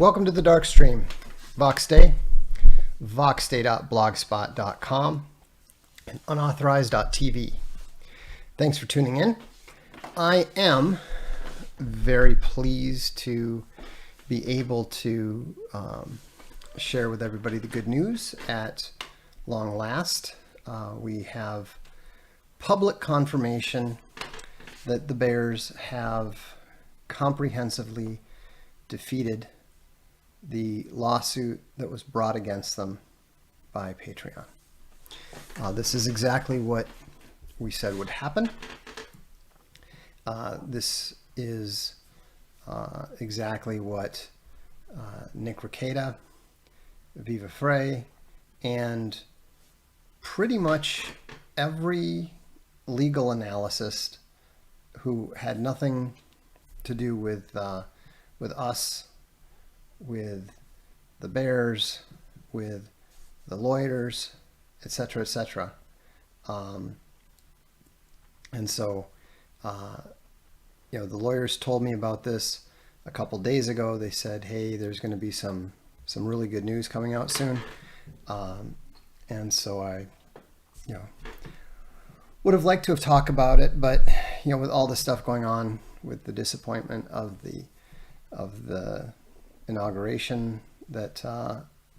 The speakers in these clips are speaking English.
Welcome to the Darkstream, Vox Day, voxday.blogspot.com, and unauthorized.tv. Thanks for tuning in. I am very pleased to be able to share with everybody the good news at long last. We have public confirmation that the Bears have comprehensively defeated the lawsuit that was brought against them by Patreon. This is exactly what we said would happen. This is exactly what Nick Rekieta, Viva Frey, and pretty much every legal analyst who had nothing to do with us, with the Bears, with the lawyers, etc., etc. And so, the lawyers told me about this a couple days ago. They said, "Hey, there's going to be some really good news coming out soon," and so I, would have liked to have talked about it, but with all the stuff going on, with the disappointment of the inauguration that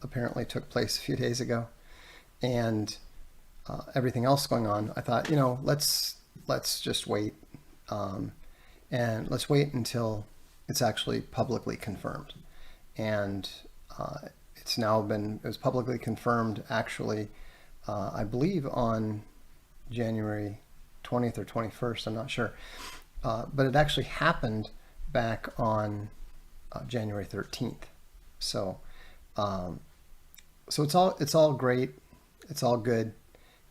apparently took place a few days ago, and everything else going on, I thought, let's just wait, and let's wait until it's actually publicly confirmed. And it was publicly confirmed actually, I believe on January 20th or 21st, I'm not sure, but it actually happened back on January 13th. So it's all great, it's all good,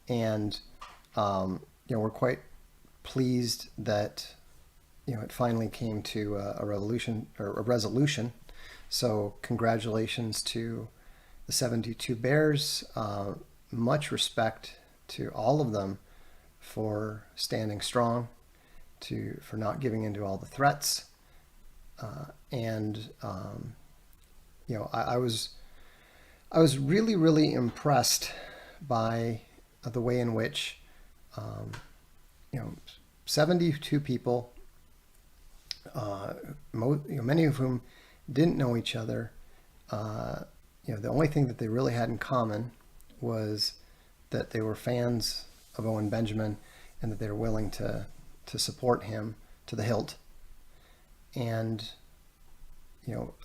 and we're quite pleased that it finally came to a resolution. So congratulations to the 72 Bears. Much respect to all of them for standing strong, for not giving in to all the threats. I was really, really impressed by the way in which 72 people, many of whom didn't know each other. The only thing that they really had in common was that they were fans of Owen Benjamin and that they were willing to support him to the hilt. And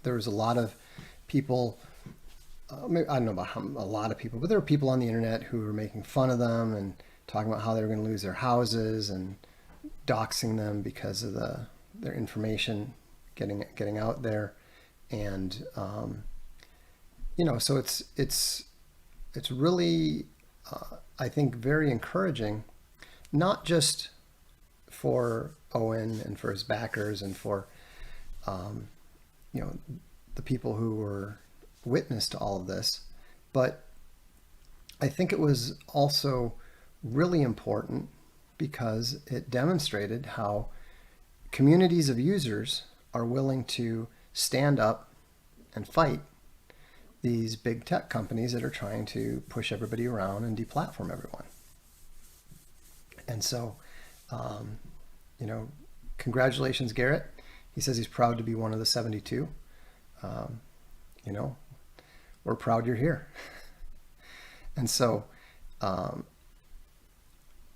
there was a lot of people, I don't know about a lot of people, but there were people on the internet who were making fun of them and talking about how they were going to lose their houses and doxing them because of their information getting out there. And so it's really I think very encouraging, not just for Owen and for his backers and for the people who were witness to all of this, but I think it was also really important because it demonstrated how communities of users are willing to stand up and fight these big tech companies that are trying to push everybody around and deplatform everyone. And so, congratulations, Garrett. He says he's proud to be one of the 72. We're proud you're here. And so,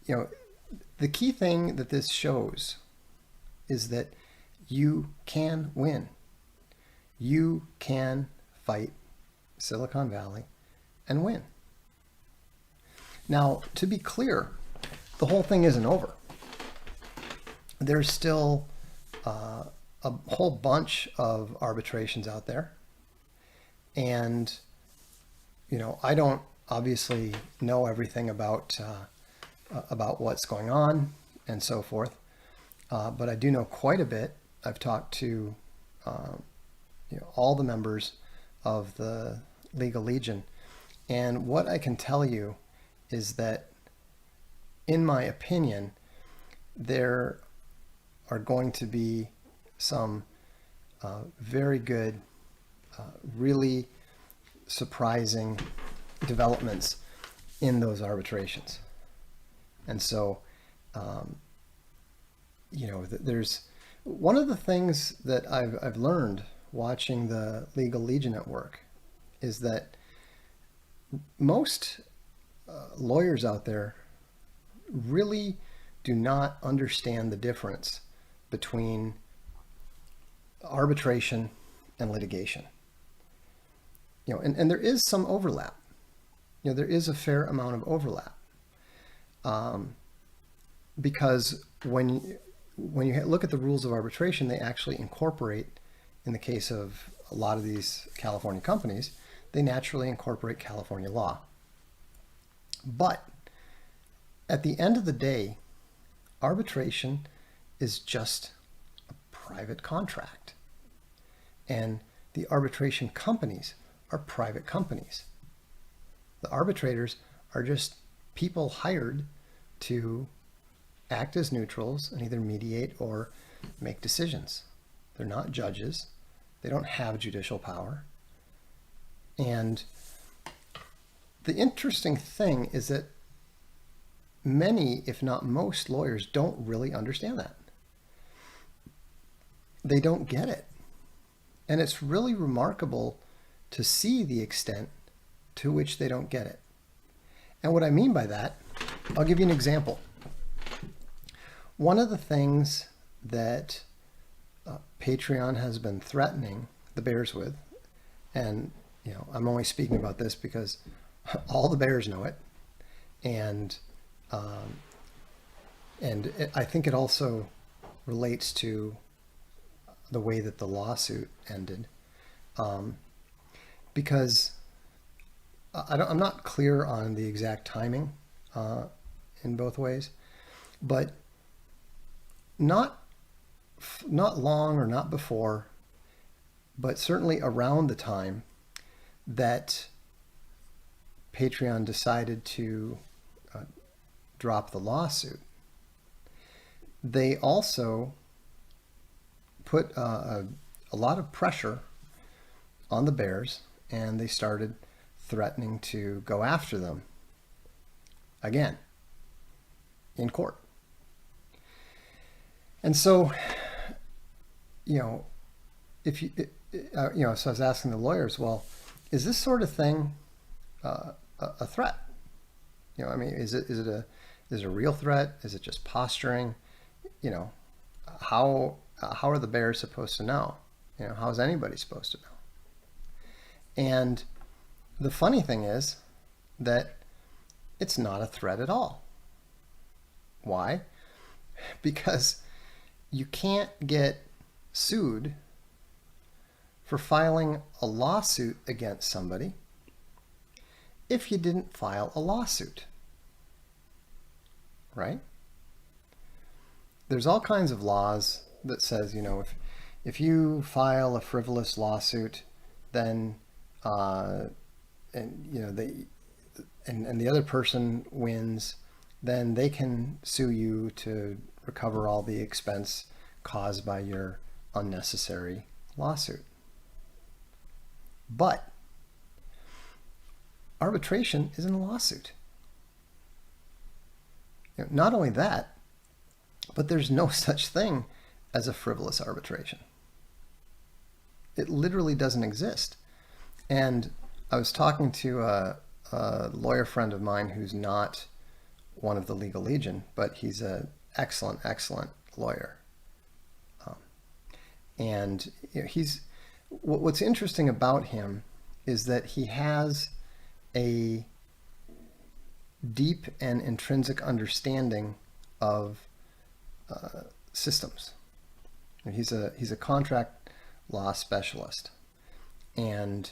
the key thing that this shows is that you can win. You can fight Silicon Valley and win. Now, to be clear, the whole thing isn't over. There's still a whole bunch of arbitrations out there. And, I don't obviously know everything about what's going on and so forth, but I do know quite a bit. I've talked to all the members of the Legal Legion, and what I can tell you is that, in my opinion, there are going to be some very good really surprising developments in those arbitrations. And so, there's one of the things that I've learned watching the Legal Legion at work is that most lawyers out there really do not understand the difference between arbitration and litigation. And there is some overlap. There is a fair amount of overlap. Because when you look at the rules of arbitration, they actually incorporate, in the case of a lot of these California companies, they naturally incorporate California law. But at the end of the day, arbitration is just a private contract. And the arbitration companies are private companies. The arbitrators are just people hired to act as neutrals and either mediate or make decisions. They're not judges. They don't have judicial power. And the interesting thing is that many, if not most, lawyers don't really understand that. They don't get it. And it's really remarkable to see the extent to which they don't get it. And what I mean by that, I'll give you an example. One of the things that Patreon has been threatening the bears with, and I'm only speaking about this because all the bears know it, and I think it also relates to the way that the lawsuit ended, because I'm not clear on the exact timing in both ways, but not long or not before, but certainly around the time that Patreon decided to drop the lawsuit, they also put a lot of pressure on the bears, and they started threatening to go after them again in court. And so, if you, so I was asking the lawyers, well, is this sort of thing a threat? Is it a real threat? Is it just posturing? How are the bears supposed to know? How is anybody supposed to know? And the funny thing is that it's not a threat at all. Why? Because you can't get sued for filing a lawsuit against somebody if you didn't file a lawsuit, right? There's all kinds of laws that says, if you file a frivolous lawsuit, then and the other person wins, then they can sue you to recover all the expense caused by your unnecessary lawsuit. But arbitration isn't a lawsuit. Not only that, but there's no such thing as a frivolous arbitration. It literally doesn't exist. And I was talking to a lawyer friend of mine who's not one of the Legal Legion, but he's an excellent lawyer. And what's interesting about him is that he has a deep and intrinsic understanding of systems. He's a contract law specialist, and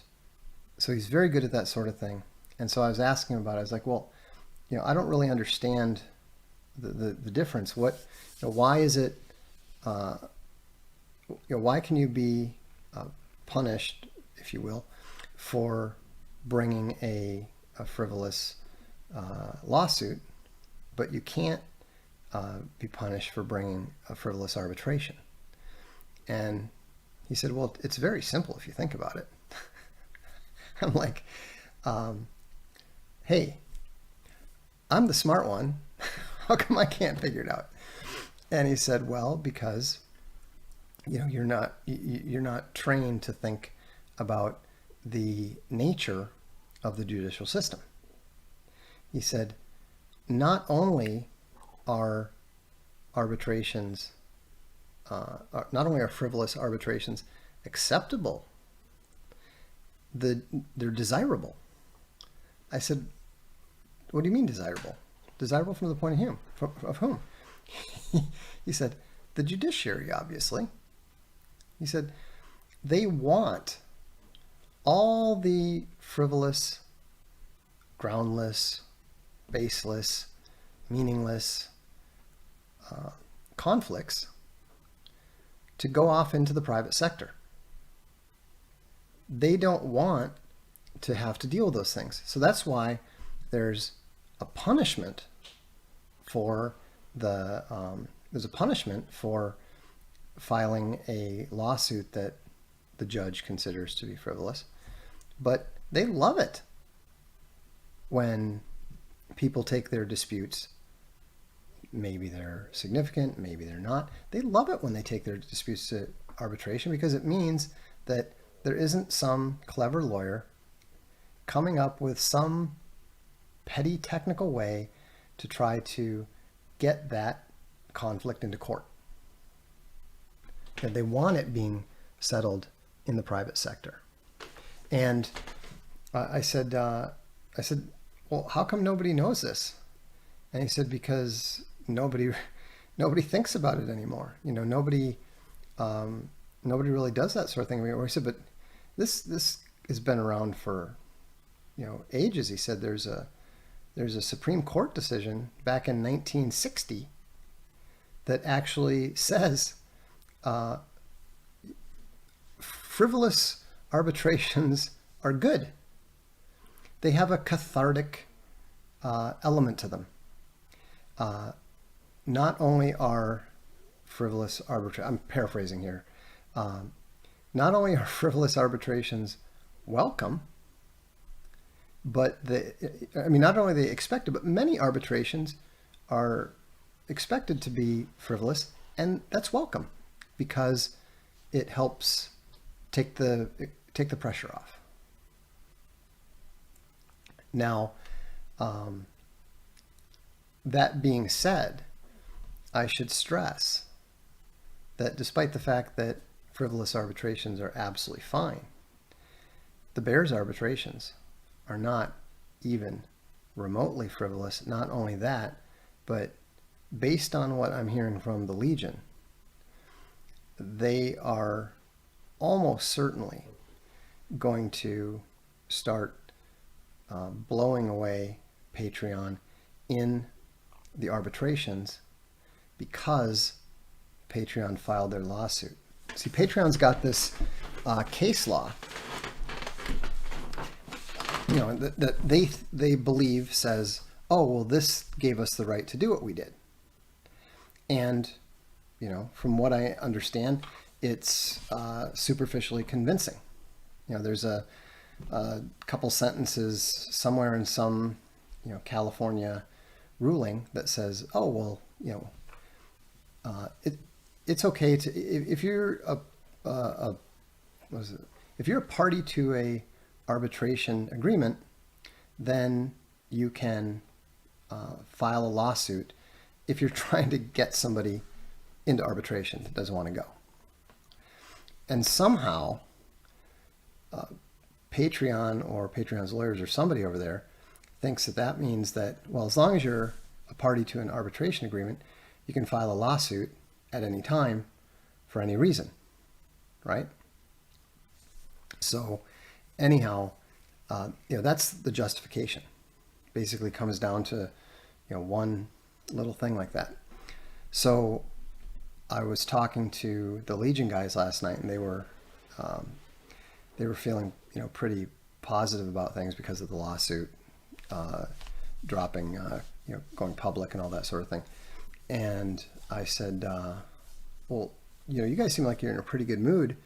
so he's very good at that sort of thing. And so I was asking him about it. I was like, well, I don't really understand the difference. Why is it? Why can you be punished, if you will, for bringing a frivolous lawsuit, but you can't be punished for bringing a frivolous arbitration? And he said, well, it's very simple if you think about it. I'm like, hey, I'm the smart one. How come I can't figure it out? And he said, well, because you're not trained to think about the nature of the judicial system. He said, not only are arbitrations, not only are frivolous arbitrations acceptable, they're desirable. I said, what do you mean desirable? Desirable from the point of view of whom? He said, the judiciary, obviously. He said, they want all the frivolous, groundless, baseless, meaningless conflicts to go off into the private sector. They don't want to have to deal with those things. So that's why there's a punishment for filing a lawsuit that the judge considers to be frivolous. But they love it when people take their disputes. Maybe they're significant, maybe they're not. They love it when they take their disputes to arbitration, because it means that there isn't some clever lawyer coming up with some petty technical way to try to get that conflict into court. And they want it being settled in the private sector. And I said, well, how come nobody knows this? And he said, because nobody thinks about it anymore. Nobody really does that sort of thing anymore. He said, but this has been around for ages. He said there's a Supreme Court decision back in 1960 that actually says frivolous arbitrations are good. They have a cathartic element to them. Not only are frivolous I'm paraphrasing here. Not only are frivolous arbitrations welcome, but not only are they expected, but many arbitrations are expected to be frivolous, and that's welcome because it helps take the pressure off. Now, that being said, I should stress that despite the fact that frivolous arbitrations are absolutely fine, the Bears arbitrations are not even remotely frivolous. Not only that, but based on what I'm hearing from the Legion, they are almost certainly going to start blowing away Patreon in the arbitrations because Patreon filed their lawsuit. See, Patreon's got this case law, that they believe says, oh, well, this gave us the right to do what we did. And, from what I understand, it's superficially convincing. There's a couple sentences somewhere in some, California ruling that says, oh, well, it's okay to, if you're if you're a party to a arbitration agreement, then you can file a lawsuit if you're trying to get somebody into arbitration that doesn't want to go. And somehow Patreon or Patreon's lawyers or somebody over there thinks that means that, well, as long as you're a party to an arbitration agreement, you can file a lawsuit at any time for any reason, right? So anyhow, that's the justification. Basically comes down to, one little thing like that. So I was talking to the Legion guys last night, and they were feeling, pretty positive about things because of the lawsuit dropping, going public and all that sort of thing. And I said, well, you guys seem like you're in a pretty good mood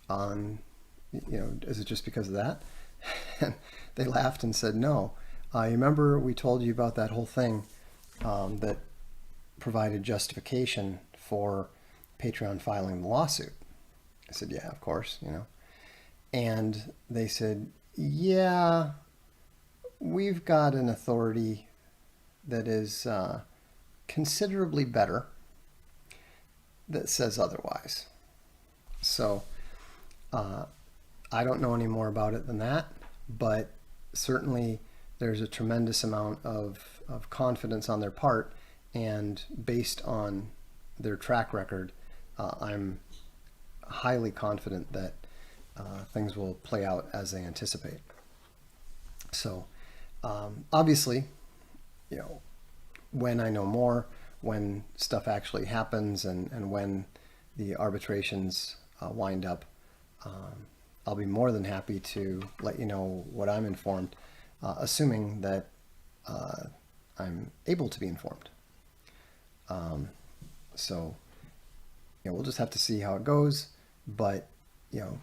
on, is it just because of that? And they laughed and said, no, you remember we told you about that whole thing that provided justification for Patreon filing the lawsuit? I said, yeah, of course, you know. And they said, yeah, we've got an authority that is considerably better that says otherwise. So I don't know any more about it than that, but certainly there's a tremendous amount of confidence on their part, and based on their track record, I'm highly confident that things will play out as they anticipate. So obviously, you know, when I know more, when stuff actually happens, and when the arbitrations wind up, I'll be more than happy to let you know what I'm informed, assuming that I'm able to be informed. So, you know, we'll just have to see how it goes. But, you know,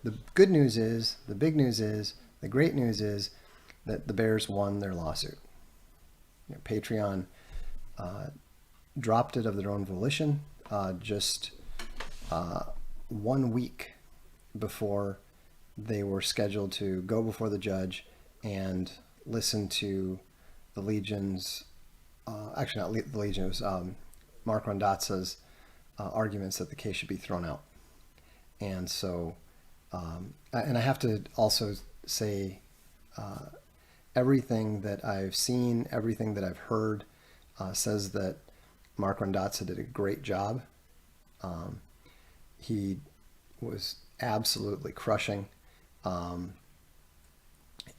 the good news is, the big news is, the great news is that the Bears won their lawsuit. You know, Patreon dropped it of their own volition just 1 week before they were scheduled to go before the judge and listen to the Legion's, actually not the Legion, it was Mark Rondazza's arguments that the case should be thrown out. And so, and I have to also say, everything that I've seen, everything that I've heard says that Mark Rondazza did a great job. He was absolutely crushing. And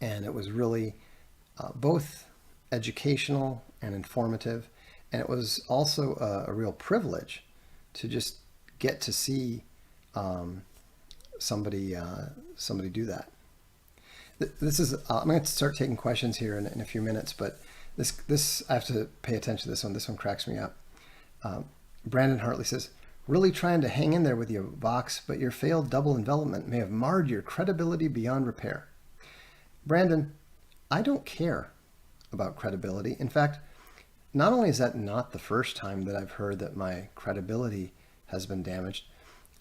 it was really both educational and informative. And it was also a real privilege to just get to see somebody do that. This is I'm going to start taking questions here in a few minutes, but this I have to pay attention to this one. This one cracks me up. Brandon Hartley says, really trying to hang in there with you, Vox, but your failed double envelopment may have marred your credibility beyond repair. Brandon, I don't care about credibility. In fact, not only is that not the first time that I've heard that my credibility has been damaged,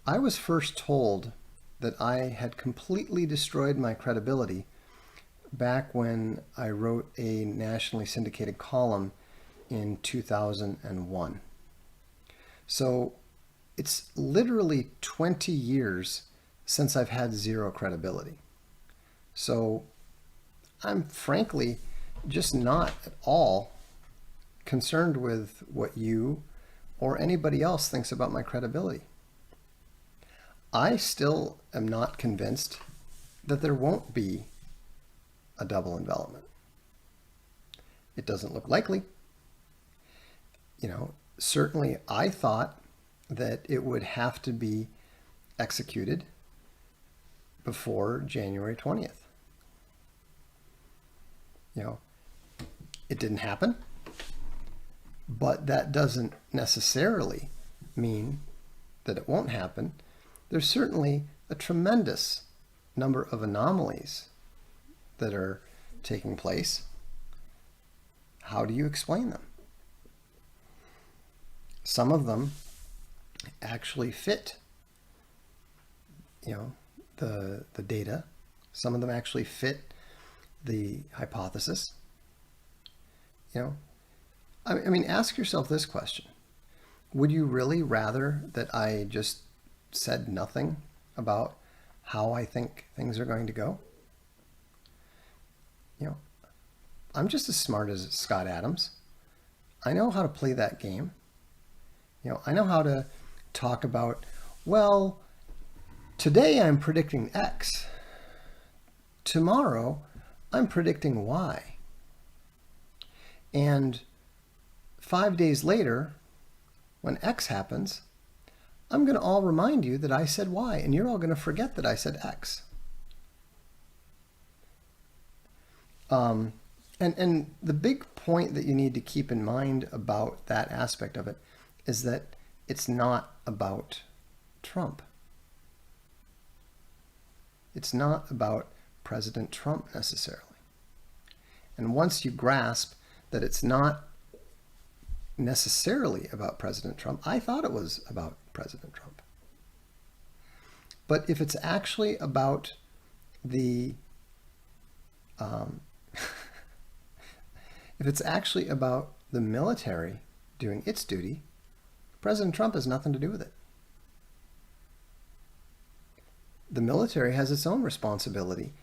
I was first told that I had completely destroyed my credibility back when I wrote a nationally syndicated column in 2001. So it's literally 20 years since I've had zero credibility. So I'm frankly just not at all concerned with what you or anybody else thinks about my credibility. I still am not convinced that there won't be a double envelopment. It doesn't look likely. You know, certainly I thought that it would have to be executed before January 20th. You know, it didn't happen, but that doesn't necessarily mean that it won't happen. There's certainly a tremendous number of anomalies that are taking place. How do you explain them? Some of them actually fit, you know, the data. Some of them actually fit the hypothesis. You know, I mean, ask yourself this question. Would you really rather that I just said nothing about how I think things are going to go? You know, I'm just as smart as Scott Adams. I know how to play that game. You know, I know how to talk about, well, today I'm predicting X. Tomorrow I'm predicting Y. And 5 days later, when X happens, I'm going to all remind you that I said Y, and you're all going to forget that I said X. And the big point that you need to keep in mind about that aspect of it is that it's not about Trump. It's not about President Trump necessarily. And once you grasp that it's not necessarily about President Trump, I thought it was about President Trump. But if it's actually about the if it's actually about the military doing its duty, President Trump has nothing to do with it. The military has its own responsibility.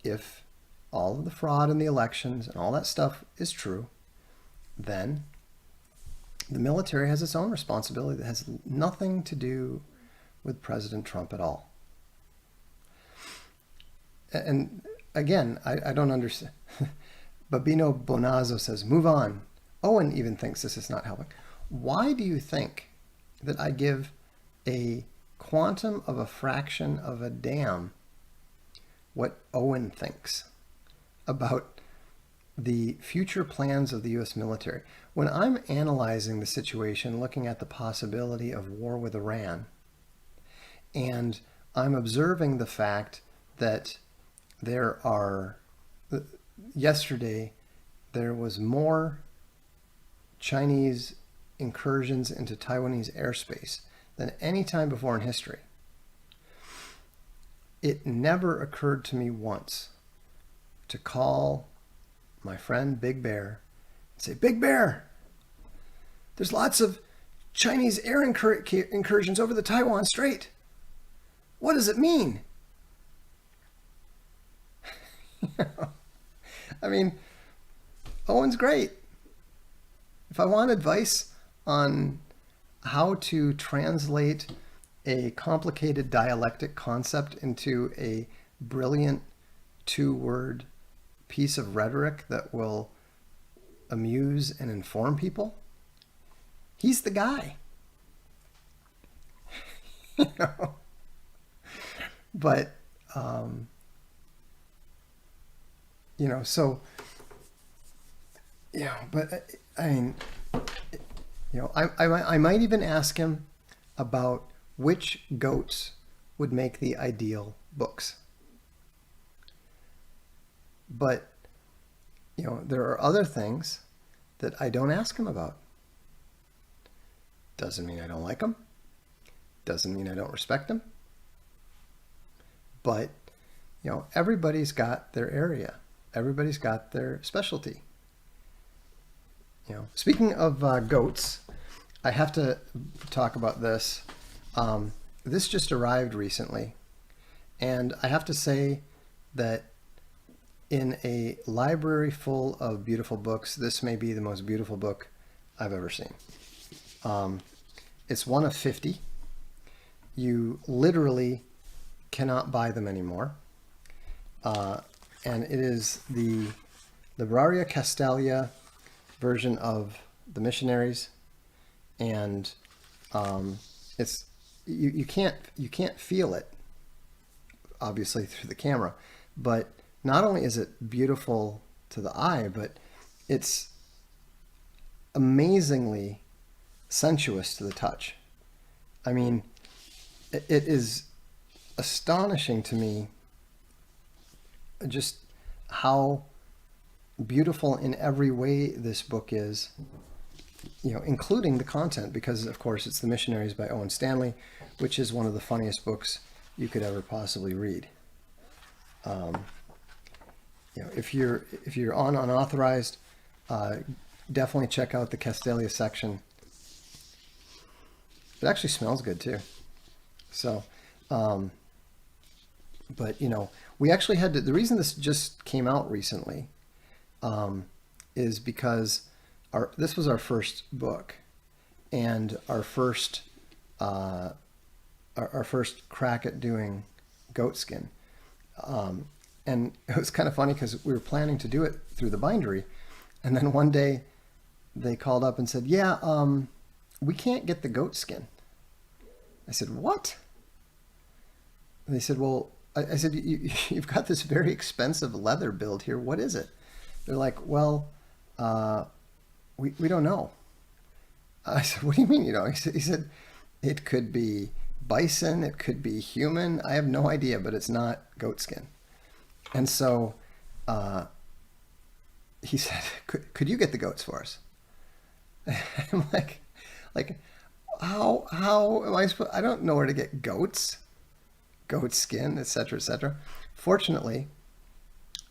If all of the fraud in the elections and all that stuff is true, then the military has its own responsibility that has nothing to do with President Trump at all. And again, I don't understand. Babino Bonazzo says, move on. Owen even thinks this is not helping. Why do you think that I give a quantum of a fraction of a damn what Owen thinks about the future plans of the U.S. military? When I'm analyzing the situation, looking at the possibility of war with Iran, and I'm observing the fact that yesterday there was more Chinese incursions into Taiwanese airspace than any time before in history. It never occurred to me once to call my friend Big Bear and say, Big Bear, there's lots of Chinese air incursions over the Taiwan Strait. What does it mean? I mean, Owen's great. If I want advice on how to translate a complicated dialectic concept into a brilliant two-word piece of rhetoric that will amuse and inform people, he's the guy. But so but I mean, I might even ask him about which goats would make the ideal books. But there are other things that I don't ask him about. Doesn't mean I don't like him. Doesn't mean I don't respect him. But everybody's got their area. Everybody's got their specialty. Speaking of goats, I have to talk about this. This just arrived recently, and I have to say that in a library full of beautiful books, this may be the most beautiful book I've ever seen. It's one of 50. You literally cannot buy them anymore. And it is the Libraria Castalia version of The Missionaries, and it's you can't feel it obviously through the camera, but not only is it beautiful to the eye, but it's amazingly sensuous to the touch. I mean, it is astonishing to me just how beautiful in every way this book is, including the content, because of course it's The Missionaries by Owen Stanley, which is one of the funniest books you could ever possibly read. If you're on unauthorized, definitely check out the Castalia section. It actually smells good too. So, but we actually had to, the reason this just came out recently is because this was our first book and our first crack at doing goatskin. And it was kind of funny because we were planning to do it through the bindery, and then one day they called up and said, yeah, we can't get the goat skin. I said, what? And they said, well, I said, you've got this very expensive leather build here. What is it? They're like, well, we don't know. I said, what do you mean you don't? He said, it could be bison, it could be human. I have no idea, but it's not goat skin. And so he said, could you get the goats for us? I'm like, how am I supposed? I don't know where to get goats, goat skin, etc., etc. Fortunately,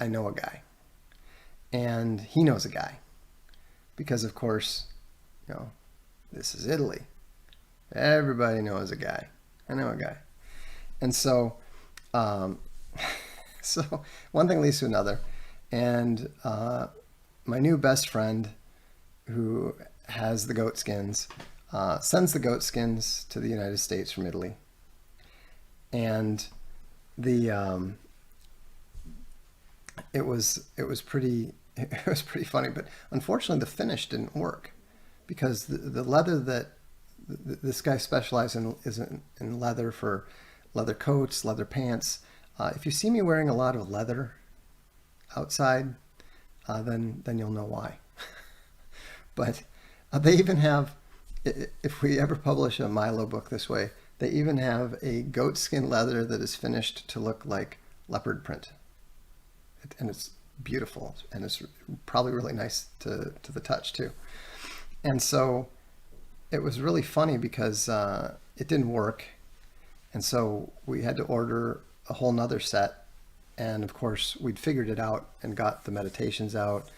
I know a guy, and he knows a guy, because of course, you know, this is Italy. Everybody knows a guy. I know a guy, and so, um, so one thing leads to another, and my new best friend, who has the goat skins, sends the goat skins to the United States from Italy. And the it was pretty funny, but unfortunately the finish didn't work, because the leather that this guy specializes in is in leather for leather coats, leather pants. If you see me wearing a lot of leather outside, then you'll know why. But they even have, if we ever publish a Milo book this way, they even have a goat skin leather that is finished to look like leopard print. And it's beautiful, and it's probably really nice to the touch too. And so it was really funny, because it didn't work. And so we had to order a whole nother set. And of course, we'd figured it out and got the meditations out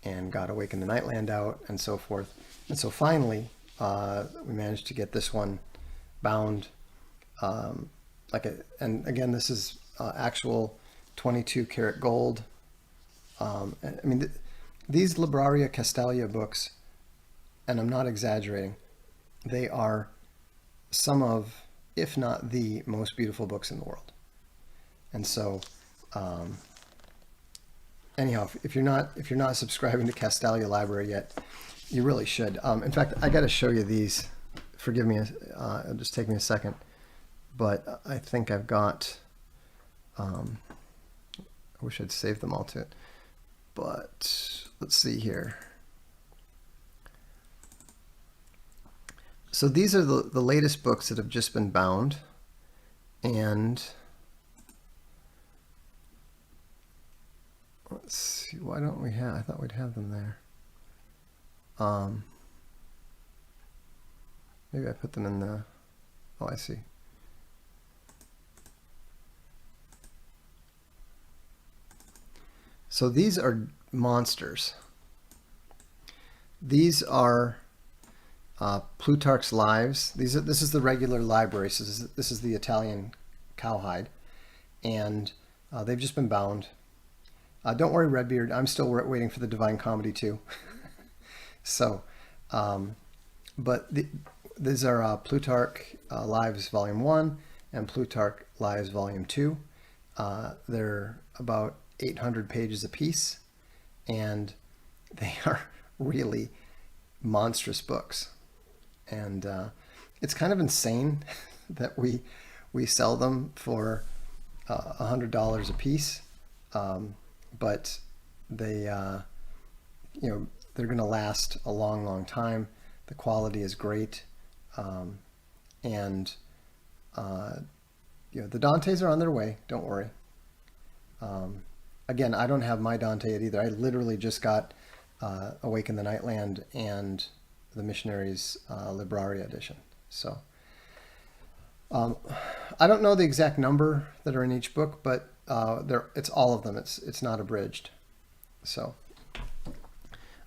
and got Awaken the Nightland out and so forth. And so finally, we managed to get this one bound. And again, this is actual 22 karat gold. I mean, these Libraria Castalia books, and I'm not exaggerating, they are some of, if not the most beautiful books in the world. And so, anyhow, if you're not subscribing to Castalia Library yet, you really should. In fact, I got to show you these. Forgive me, it'll just take me a second. But I think I've got. I wish I'd saved them all to it. But let's see here. So these are the latest books that have just been bound, and let's see, why don't we have, I thought we'd have them there. Maybe I put them in the, oh, I see. So these are monsters. These are Plutarch's Lives. This is the regular library. So this is the Italian cowhide, and they've just been bound. Don't worry, Redbeard. I'm still waiting for the Divine Comedy too. So, but these are Plutarch Lives Volume 1 and Plutarch Lives Volume 2. They're about 800 pages apiece, and they are really monstrous books. And it's kind of insane that we sell them for $100 a piece, but they they're going to last a long time. The quality is great, and the Dantes are on their way. Don't worry. Again, I don't have my Dante yet either. I literally just got Awaken the Nightland and the Missionaries Libraria edition. So I don't know the exact number that are in each book, but it's all of them. It's not abridged. So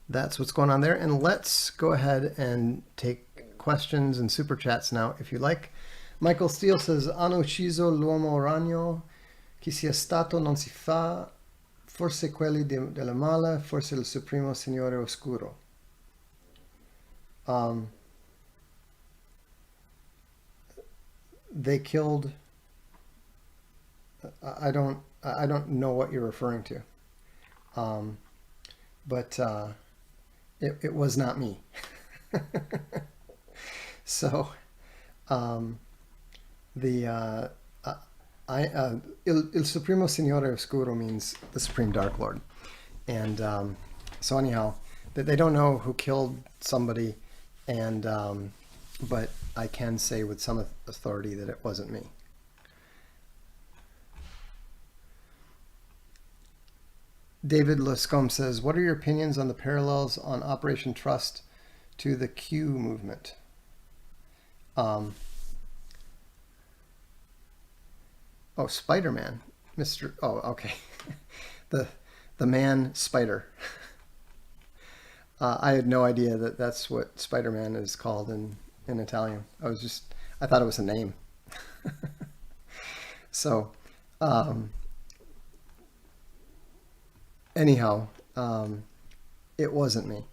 that's what's going on there. And let's go ahead and take questions and super chats now, if you like. Michael Steele says, "Hanno ucciso l'uomo ragno, chi sia stato non si fa, forse quelli della mala, forse il supremo signore oscuro." They killed. I don't know what you're referring to, but it was not me. So il Supremo Signore Oscuro means the Supreme Dark Lord, and so anyhow, they don't know who killed somebody, and but I can say with some authority that it wasn't me. David Lascombe says, what are your opinions on the parallels on Operation Trust to the Q movement? Oh, Spider-Man. Oh, okay. the man spider. I had no idea that that's what Spider-Man is called in Italian. I thought it was a name. So, anyhow, it wasn't me.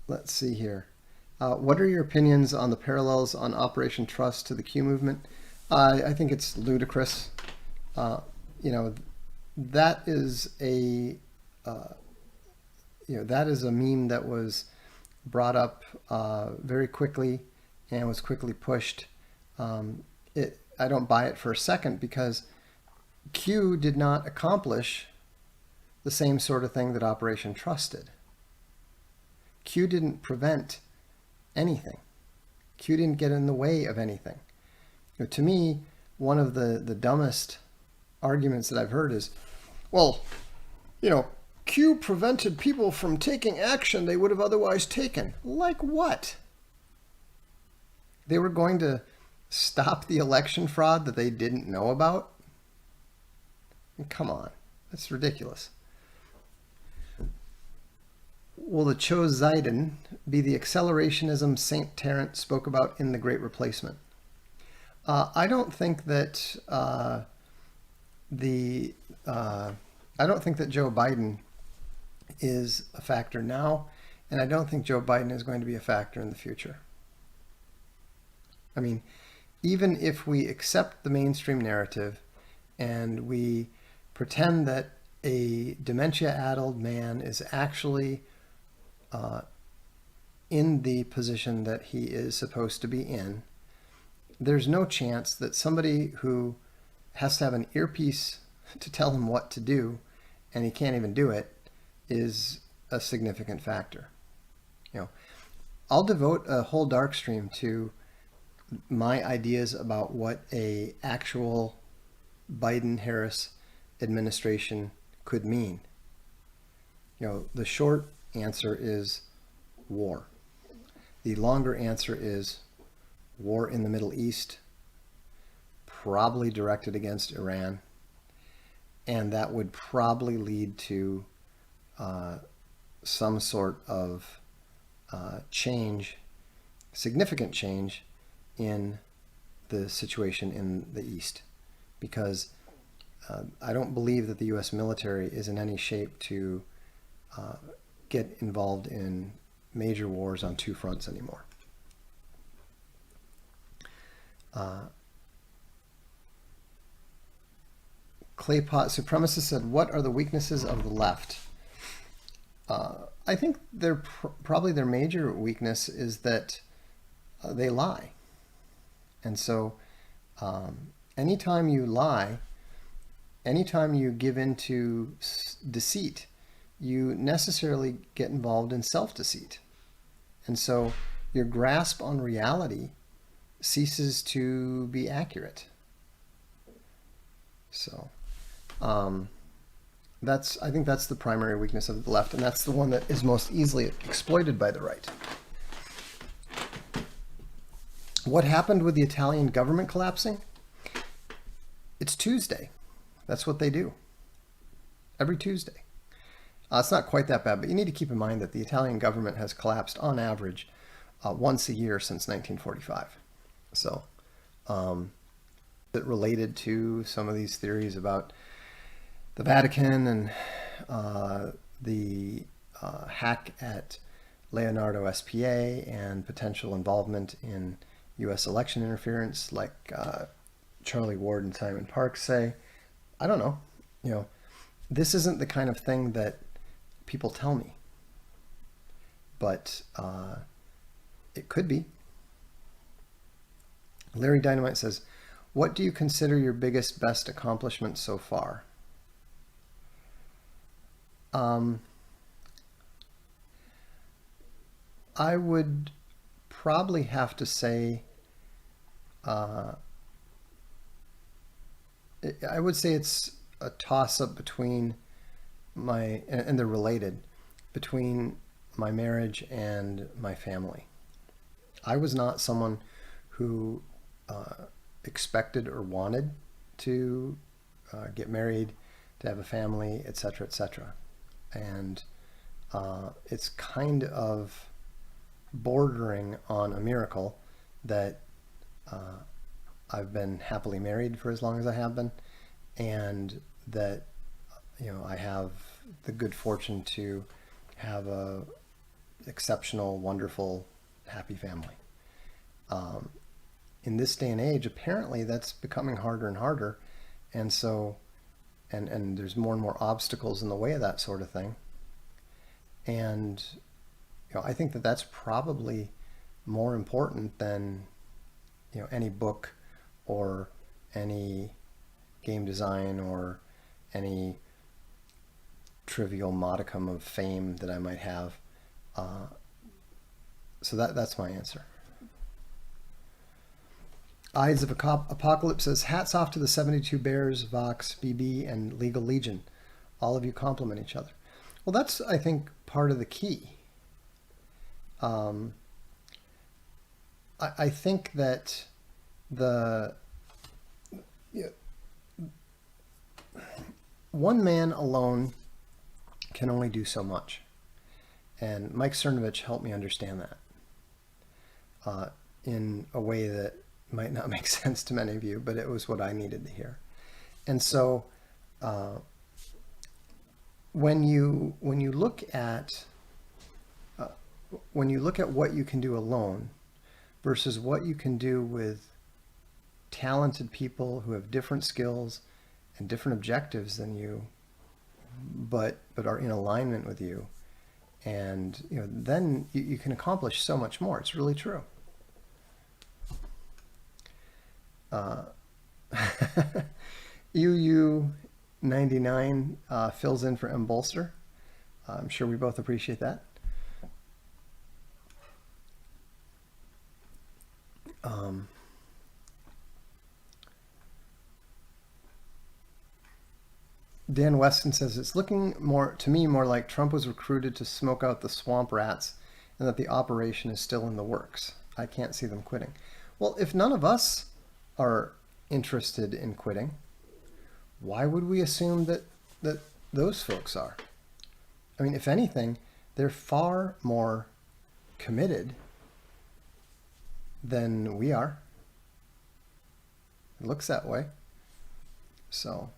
Let's see here. What are your opinions on the parallels on Operation Trust to the Q movement? I think it's ludicrous. That is a that is a meme that was brought up very quickly and was quickly pushed. I don't buy it for a second because Q did not accomplish the same sort of thing that Operation Trust did. Q didn't prevent anything. Q didn't get in the way of anything. To me, one of the dumbest arguments that I've heard is, well, Q prevented people from taking action they would have otherwise taken. Like what? They were going to stop the election fraud that they didn't know about? Come on, that's ridiculous. Will the Choseiden be the accelerationism Saint Tarrant spoke about in The Great Replacement? I don't think that I don't think that Joe Biden is a factor now, and I don't think Joe Biden is going to be a factor in the future. I mean, even if we accept the mainstream narrative and we pretend that a dementia-addled man is actually in the position that he is supposed to be in, there's no chance that somebody who has to have an earpiece to tell him what to do and he can't even do it is a significant factor. I'll devote a whole Darkstream to my ideas about what a actual Biden-Harris administration could mean. The short answer is war. The longer answer is war in the Middle East, probably directed against Iran, and that would probably lead to some sort of change, significant change in the situation in the East, because I don't believe that the U.S. military is in any shape to get involved in major wars on two fronts anymore. Claypot Supremacist said, what are the weaknesses of the left? I think probably their major weakness is that they lie. And so anytime you lie, anytime you give in to deceit, you necessarily get involved in self-deceit. And so your grasp on reality ceases to be accurate. So I think that's the primary weakness of the left, and that's the one that is most easily exploited by the right. What happened with the Italian government collapsing? It's Tuesday. That's what they do. Every Tuesday. It's not quite that bad, but you need to keep in mind that the Italian government has collapsed on average once a year since 1945. So it related to some of these theories about the Vatican and the hack at Leonardo SPA and potential involvement in U.S. election interference, like Charlie Ward and Simon Parks say. I don't know. This isn't the kind of thing that people tell me, but it could be. Larry Dynamite says, what do you consider your biggest, best accomplishment so far? I would probably have to say I would say it's a toss-up between and they're related, between my marriage and my family. I was not someone who expected or wanted to get married, to have a family, etc., etc. And it's kind of bordering on a miracle that I've been happily married for as long as I have been, and that I have the good fortune to have a exceptional, wonderful, happy family. In this day and age, apparently that's becoming harder and harder, and so and there's more and more obstacles in the way of that sort of thing. And I think that that's probably more important than any book or any game design or any trivial modicum of fame that I might have. So that's my answer. Ides of Apocalypse says, hats off to the 72 Bears, Vox, BB, and Legal Legion. All of you compliment each other. Well, that's, I think, part of the key. I think that one man alone can only do so much. And Mike Cernovich helped me understand that in a way that might not make sense to many of you, but it was what I needed to hear. And so when you look at what you can do alone versus what you can do with talented people who have different skills and different objectives than you, but are in alignment with you, and then you can accomplish so much more. It's really true. UU99 fills in for M. Bolster. I'm sure we both appreciate that. Dan Weston says, it's looking to me more like Trump was recruited to smoke out the swamp rats and that the operation is still in the works. I can't see them quitting. Well, if none of us are interested in quitting, why would we assume that those folks are? I mean, if anything, they're far more committed than we are. It looks that way. So,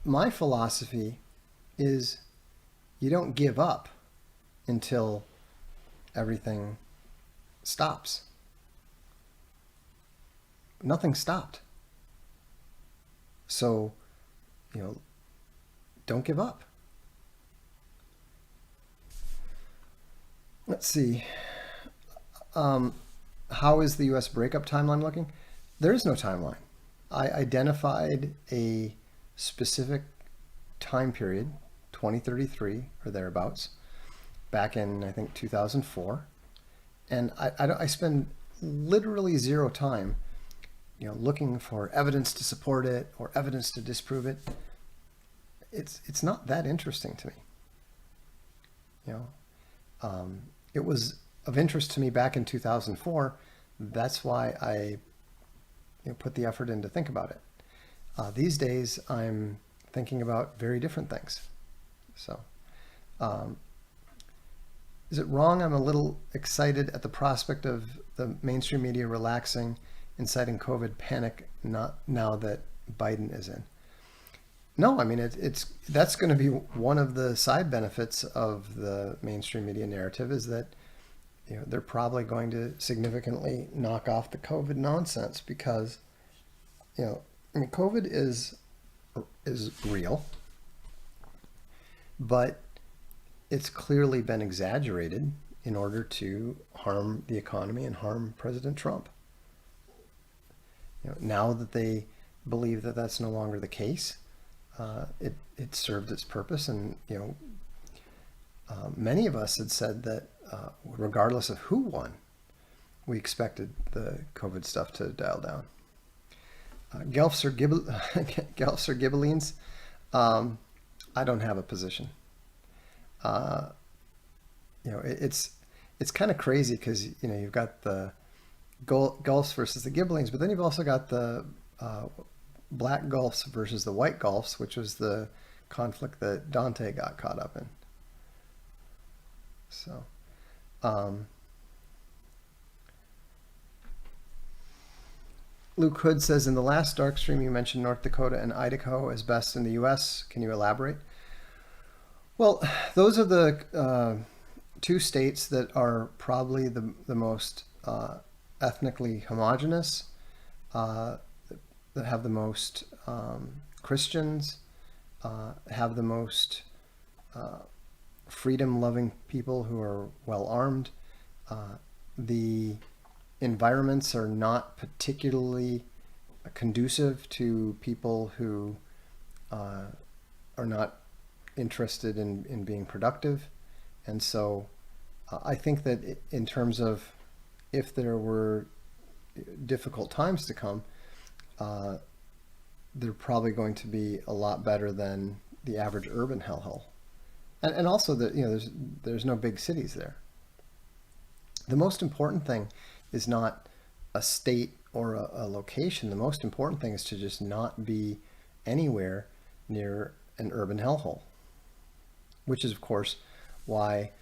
my philosophy is you don't give up until everything stops. Nothing stopped. So, don't give up. Let's see. How is the U.S. breakup timeline looking? There is no timeline. I identified a specific time period, 2033 or thereabouts, back in, I think, 2004. And I spend literally zero time, looking for evidence to support it or evidence to disprove it. It's not that interesting to me. It was of interest to me back in 2004. That's why I put the effort in to think about it. These days, I'm thinking about very different things. So, is it wrong? I'm a little excited at the prospect of the mainstream media relaxing, inciting COVID panic, not now that Biden is in. No, I mean, that's going to be one of the side benefits of the mainstream media narrative, is that they're probably going to significantly knock off the COVID nonsense, because I mean, COVID is real, but it's clearly been exaggerated in order to harm the economy and harm President Trump. Now that they believe that that's no longer the case, it served its purpose, and many of us had said that regardless of who won, we expected the COVID stuff to dial down. Guelphs or Guelphs or Ghibellines. I don't have a position. Uh, it's kind of crazy because you've got the Gulfs versus the Ghibellines, but then you've also got the black Gulfs versus the white Gulfs, which was the conflict that Dante got caught up in. So, um, Luke Hood says, in the last Darkstream you mentioned North Dakota and Idaho as best in the U.S. Can you elaborate? Well, those are the two states that are probably the most ethnically homogenous, that have the most Christians, have the most freedom-loving people who are well-armed. The environments are not particularly conducive to people who are not interested in being productive. And so I think that in terms of if there were difficult times to come, they're probably going to be a lot better than the average urban hellhole. And also that there's no big cities there. The most important thing is not a state or a location. The most important thing is to just not be anywhere near an urban hellhole, which is of course why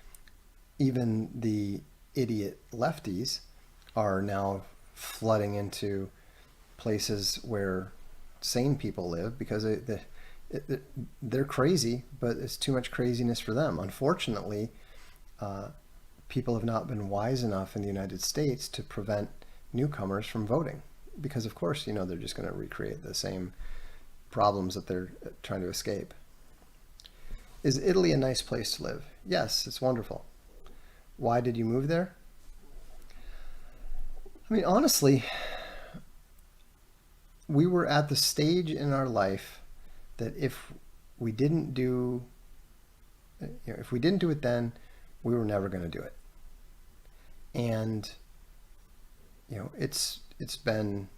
even the idiot lefties are now flooding into places where sane people live, because they're crazy, but it's too much craziness for them. Unfortunately, people have not been wise enough in the United States to prevent newcomers from voting, because of course, they're just going to recreate the same problems that they're trying to escape. Is Italy a nice place to live? Yes, it's wonderful. Why did you move there? I mean, honestly, we were at the stage in our life that if we didn't do it then, we were never going to do it. And it's been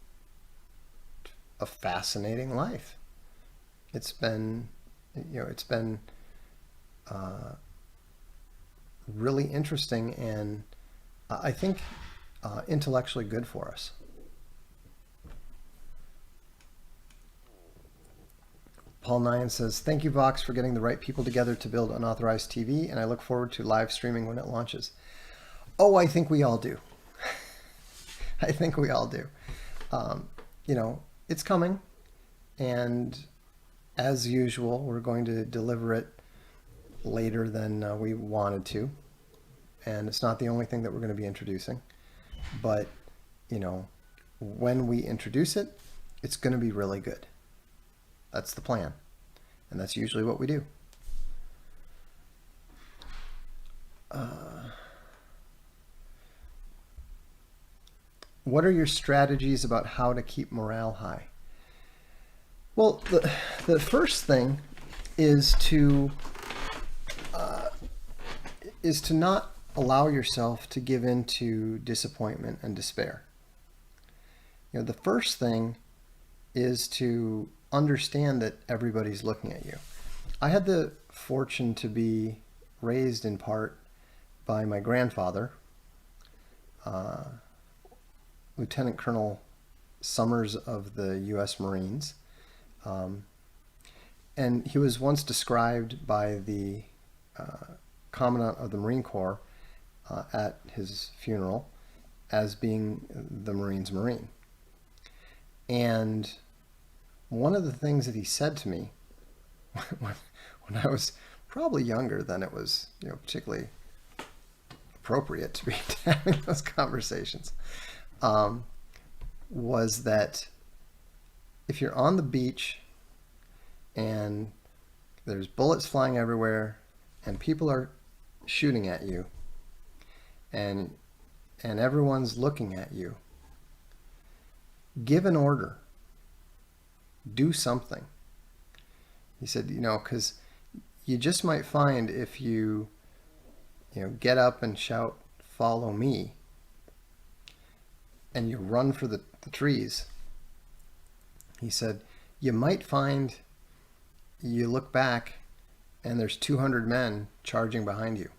a fascinating life. It's been really interesting, and I think intellectually good for us. Paul Nyan says, thank you, Vox, for getting the right people together to build unauthorized TV, and I look forward to live streaming when it launches. Oh, I think we all do. I think we all do. It's coming, and as usual, we're going to deliver it later than we wanted to, and it's not the only thing that we're going to be introducing, but when we introduce it, it's going to be really good. That's the plan, and that's usually what we do. What are your strategies about how to keep morale high? Well, the first thing is to not allow yourself to give in to disappointment and despair. The first thing is to understand that everybody's looking at you. I had the fortune to be raised in part by my grandfather, Lieutenant Colonel Summers of the U.S. Marines. And he was once described by the Commandant of the Marine Corps at his funeral as being the Marine's Marine. And one of the things that he said to me when I was probably younger than it was particularly appropriate to be having those conversations, was that if you're on the beach and there's bullets flying everywhere and people are shooting at you and everyone's looking at you, give an order. Do something. He said, because you just might find if you get up and shout, follow me, and you run for the trees, He said, you might find you look back and there's 200 men charging behind you.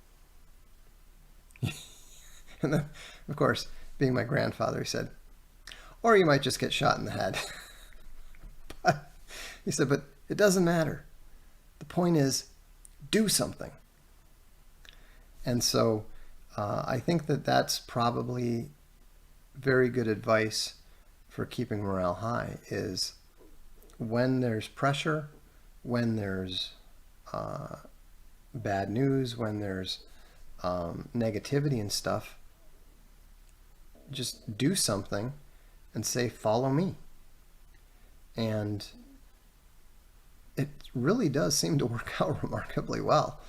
And then, of course, being my grandfather, he said, or you might just get shot in the head. But he said, but it doesn't matter. The point is, do something. And so I think that that's probably very good advice for keeping morale high, is when there's pressure, when there's bad news, when there's negativity and stuff, just do something and say, follow me. And it really does seem to work out remarkably well.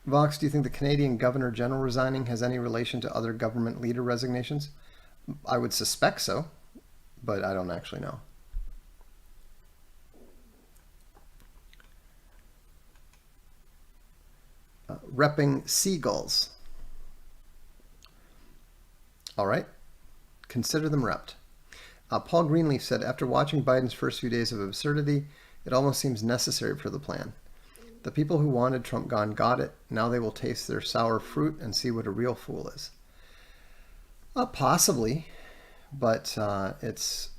Vox, do you think the Canadian Governor General resigning has any relation to other government leader resignations? I would suspect so, but I don't actually know. Repping seagulls. All right, consider them repped. Paul Greenleaf said, after watching Biden's first few days of absurdity, it almost seems necessary for the plan. The people who wanted Trump gone got it. Now they will taste their sour fruit and see what a real fool is. Possibly, but it's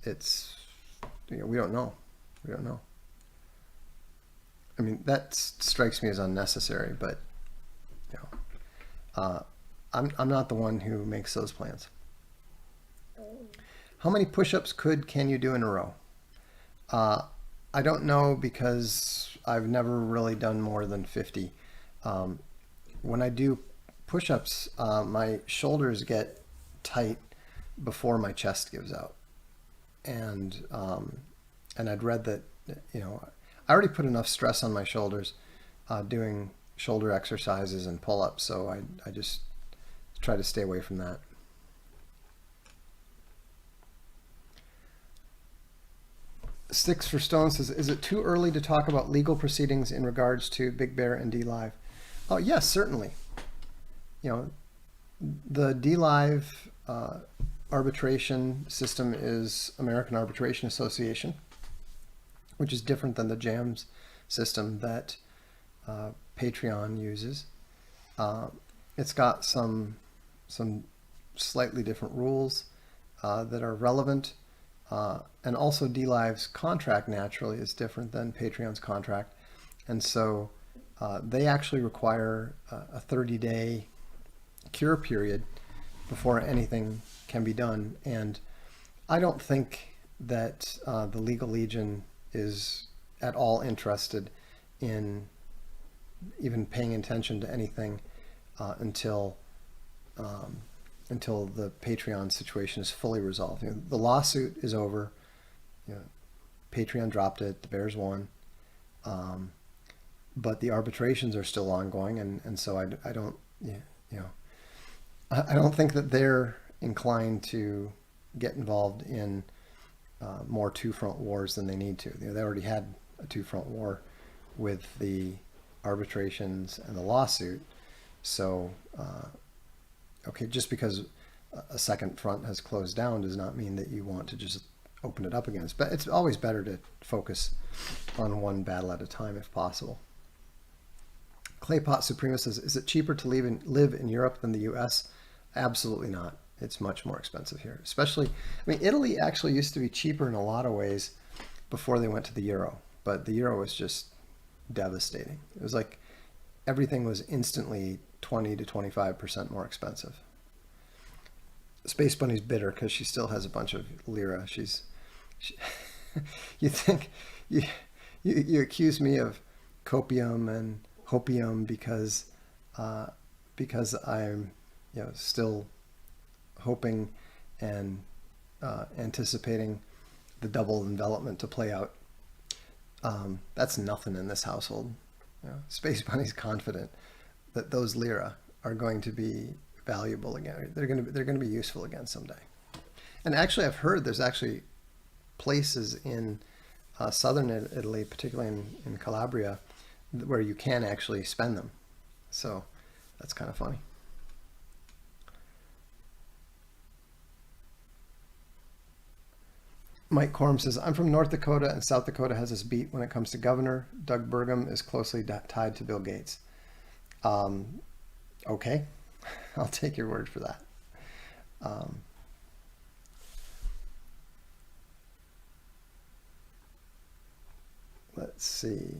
we don't know. We don't know. I mean, that strikes me as unnecessary, but I'm not the one who makes those plans. How many push-ups can you do in a row? I don't know, because I've never really done more than 50. When I do push-ups, my shoulders get tight before my chest gives out, and I'd read that I already put enough stress on my shoulders doing shoulder exercises and pull-ups, so I just try to stay away from that. Sticks for Stone says, is it too early to talk about legal proceedings in regards to Big Bear and DLive? Oh, yes, certainly. The DLive arbitration system is American Arbitration Association, which is different than the JAMS system that Patreon uses. It's got some slightly different rules that are relevant. And also DLive's contract naturally is different than Patreon's contract. And so they actually require a 30-day cure period before anything can be done. And I don't think that the Legal Legion is at all interested in even paying attention to anything until the Patreon situation is fully resolved. The lawsuit is over. Patreon dropped it. The Bears won. But the arbitrations are still ongoing, and so I don't I don't think that they're inclined to get involved in more two-front wars than they need to. They already had a two-front war with the arbitrations and the lawsuit. So okay, just because a second front has closed down does not mean that you want to just open it up again. But it's always better to focus on one battle at a time if possible. Claypot Suprema says, is it cheaper to live in Europe than the US? Absolutely not. It's much more expensive here. Especially, Italy actually used to be cheaper in a lot of ways before they went to the euro. But the euro was just devastating. It was like everything was instantly 20 to 25% more expensive. Space Bunny's bitter because she still has a bunch of lira. You think you accuse me of copium and hopium because I'm still hoping and anticipating the double envelopment to play out. That's nothing in this household. Space Bunny's confident that those lira are going to be valuable again. They're going to be useful again someday. And actually, I've heard there's actually places in southern Italy, particularly in Calabria, where you can actually spend them. So that's kind of funny. Mike Corm says, I'm from North Dakota, and South Dakota has us beat when it comes to governor. Doug Burgum is closely tied to Bill Gates. Okay, I'll take your word for that. Let's see.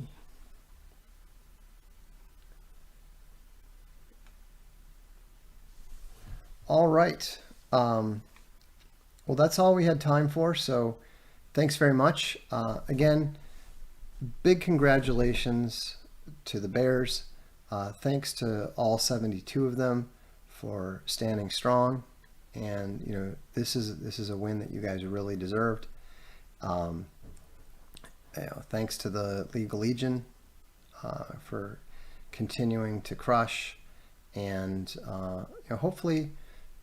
All right. Well, that's all we had time for. So thanks very much. Again, big congratulations to the Bears. Thanks to all 72 of them for standing strong. And, you know, this is a win that you guys really deserved. You know, thanks to the Legal Legion for continuing to crush. And, you know, hopefully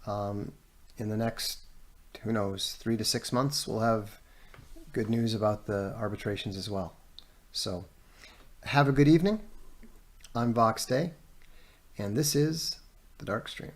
in the next, who knows, 3 to 6 months, we'll have good news about the arbitrations as well. So have a good evening. I'm Vox Day, and this is the Darkstream.